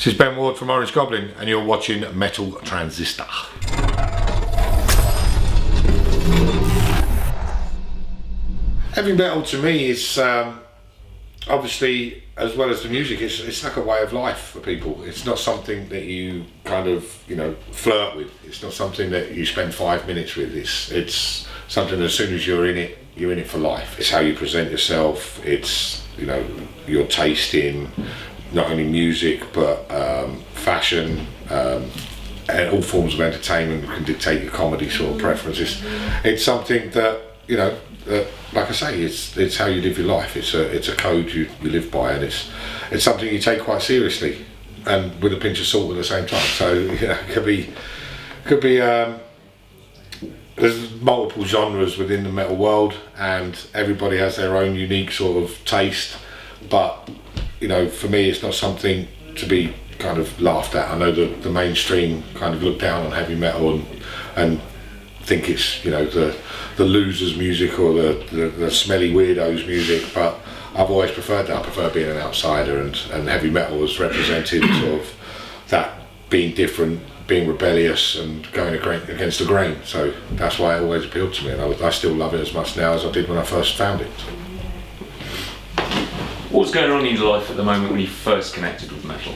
This is Ben Ward from Orange Goblin, and you're watching Metal Transistor. Heavy metal to me is obviously, as well as the music, it's like a way of life for people. It's not something that you kind of, flirt with. It's not something that you spend 5 minutes with. It's something as soon as you're in it for life. It's how you present yourself. It's, your taste in not only music but fashion, and all forms of entertainment can dictate your comedy sort of preferences. It's something that, that, like I say, it's how you live your life. It's a code you live by, and it's something you take quite seriously, and with a pinch of salt at the same time. So it could be. There's multiple genres within the metal world, and everybody has their own unique sort of taste. But for me, it's not something to be kind of laughed at. I know the mainstream kind of look down on heavy metal and think it's the losers music or the smelly weirdos music, but I've always preferred that. I prefer being an outsider, and heavy metal has represented sort of that, being different, being rebellious and going against the grain. So that's why it always appealed to me, and I still love it as much now as I did when I first found it. What's going on in your life at the moment when you first connected with metal?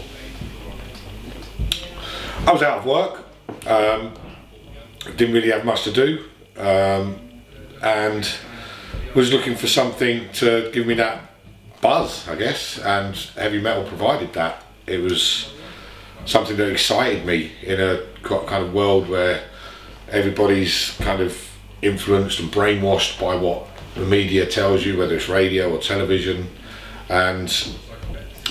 I was out of work, didn't really have much to do, and was looking for something to give me that buzz, I guess, and heavy metal provided that. It was something that excited me in a kind of world where everybody's kind of influenced and brainwashed by what the media tells you, whether it's radio or television, and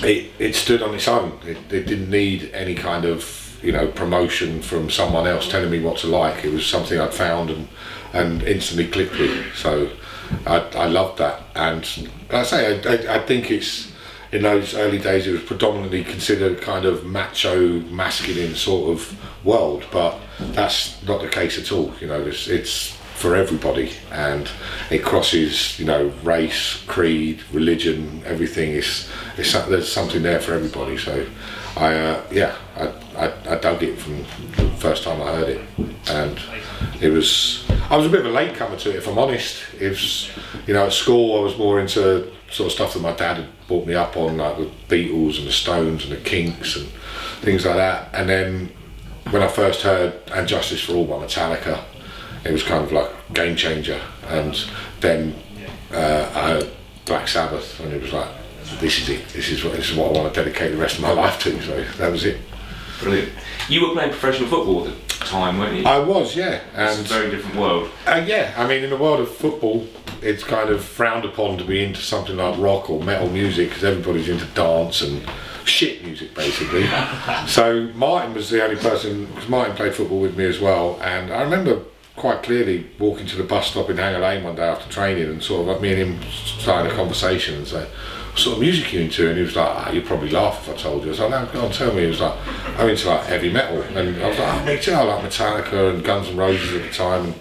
it stood on its own. It didn't need any kind of promotion from someone else telling me what to like. It was something I'd found and instantly clicked with. So I loved that, and like I say, I think it's, in those early days, it was predominantly considered kind of macho, masculine sort of world, but that's not the case at all. It's for everybody, and it crosses, race, creed, religion, everything. There's something there for everybody. So I dug it from the first time I heard it, and I was a bit of a latecomer to it, if I'm honest. It was, at school I was more into sort of stuff that my dad had brought me up on, like the Beatles and the Stones and the Kinks and things like that. And then when I first heard And Justice for All by Metallica, it was kind of like a game changer. And then I heard Black Sabbath, and it was like, this is it. This is what I want to dedicate the rest of my life to. So that was it. Brilliant. You were playing professional football at the time, weren't you? I was, yeah. It's a very different world. Yeah, I mean, in the world of football, it's kind of frowned upon to be into something like rock or metal music, because everybody's into dance and shit music, basically. So Martin was the only person, because Martin played football with me as well, and I remember quite clearly walking to the bus stop in Hanger Lane one day after training, and sort of like me and him started a conversation and say, what sort of music are you into? And he was like, you'd probably laugh if I told you. I was like, no, go on, tell me. He was like, I'm into like heavy metal. And I was like, me too, I like Metallica and Guns N' Roses at the time.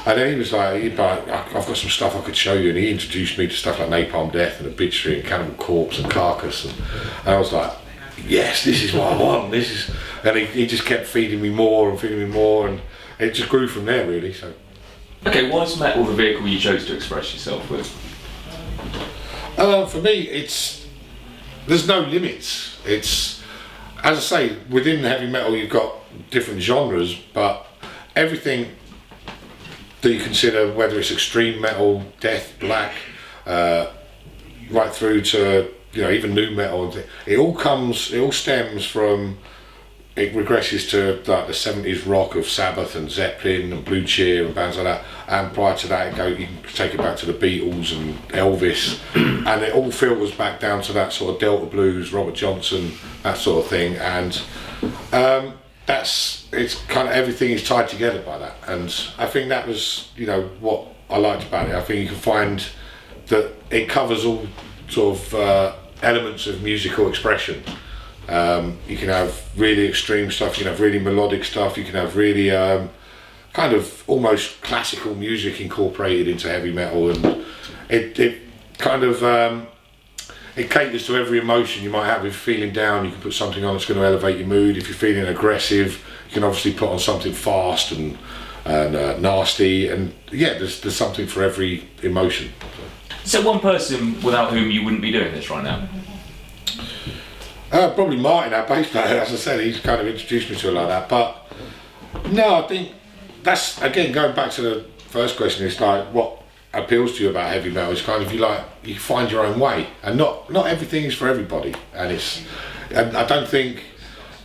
And then he was like, I've got some stuff I could show you. And he introduced me to stuff like Napalm Death and Obituary and Cannibal Corpse and Carcass. And I was like, yes, this is what I want. And he just kept feeding me more, and it just grew from there, really. So. Okay, why is metal the vehicle you chose to express yourself with? For me, there's no limits. It's, as I say, within heavy metal you've got different genres, but everything that you consider, whether it's extreme metal, death, black, right through to even new metal, it all stems from. It regresses to like the 70s rock of Sabbath and Zeppelin and Blue Cheer and bands like that, and prior to that you can take it back to the Beatles and Elvis, and it all filters back down to that sort of Delta blues, Robert Johnson, that sort of thing, and it's kind of everything is tied together by that. And I think that was what I liked about it. I think you can find that it covers all sort of elements of musical expression. You can have really extreme stuff, you can have really melodic stuff, you can have really kind of almost classical music incorporated into heavy metal, and it kind of it caters to every emotion you might have. If you're feeling down, you can put something on that's going to elevate your mood. If you're feeling aggressive, you can obviously put on something fast and nasty. And yeah, there's something for every emotion. So one person without whom you wouldn't be doing this right now? Probably Martin, our bass player. As I said, he's kind of introduced me to it like that. But no, I think that's, again, going back to the first question, it's like what appeals to you about heavy metal is kind of you find your own way, and not everything is for everybody. And I don't think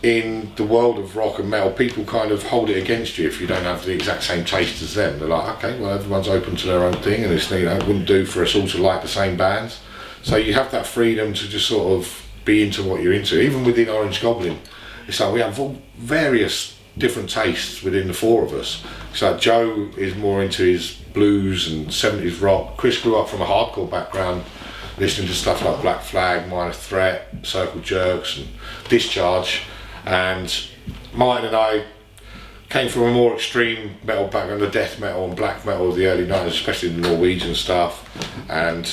in the world of rock and metal people kind of hold it against you if you don't have the exact same taste as them. They're like, okay, well, everyone's open to their own thing, and it's, it wouldn't do for us all to like the same bands. So you have that freedom to just sort of be into what you're into. Even within Orange Goblin, it's like we have various different tastes within the four of us. So Joe is more into his blues and 70s rock. Chris grew up from a hardcore background, listening to stuff like Black Flag, Minor Threat, Circle Jerks and Discharge. And Martin and I came from a more extreme metal background, the death metal and black metal of the early 90s, especially the Norwegian stuff. And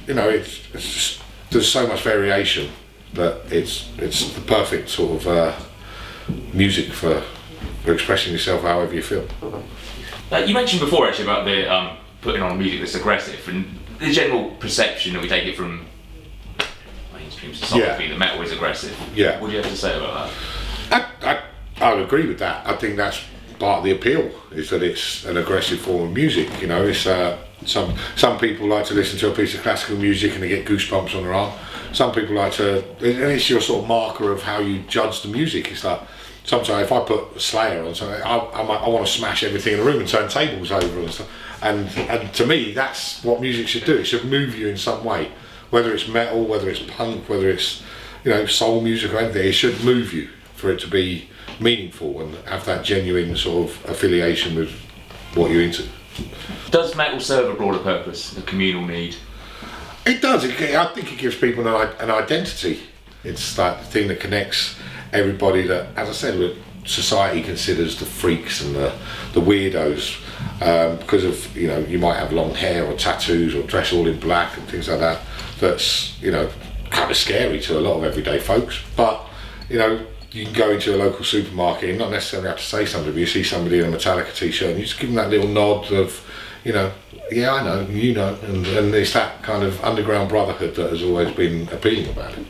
it's just, there's so much variation that it's the perfect sort of music for expressing yourself however you feel. You mentioned before actually about the putting on music that's aggressive, and the general perception that we take it from mainstream society that metal is aggressive. Yeah. What do you have to say about that? I would agree with that. I think that's part of the appeal, is that it's an aggressive form of music. It's some people like to listen to a piece of classical music and they get goosebumps on their arm. Some people like to, and it's your sort of marker of how you judge the music. It's like, sometimes if I put Slayer on something, I want to smash everything in the room and turn tables over and stuff. And to me, that's what music should do. It should move you in some way, whether it's metal, whether it's punk, whether it's soul music or anything. It should move you for it to be meaningful and have that genuine sort of affiliation with what you're into. Does metal serve a broader purpose, a communal need? It does. I think it gives people an identity. It's that thing that connects everybody that, as I said, society considers the freaks and the weirdos because of, you might have long hair or tattoos or dress all in black and things like that. That's, kind of scary to a lot of everyday folks. But, you can go into a local supermarket and not necessarily have to say something, but you see somebody in a Metallica t-shirt and you just give them that little nod of, yeah, I know, and it's that kind of underground brotherhood that has always been appealing about it.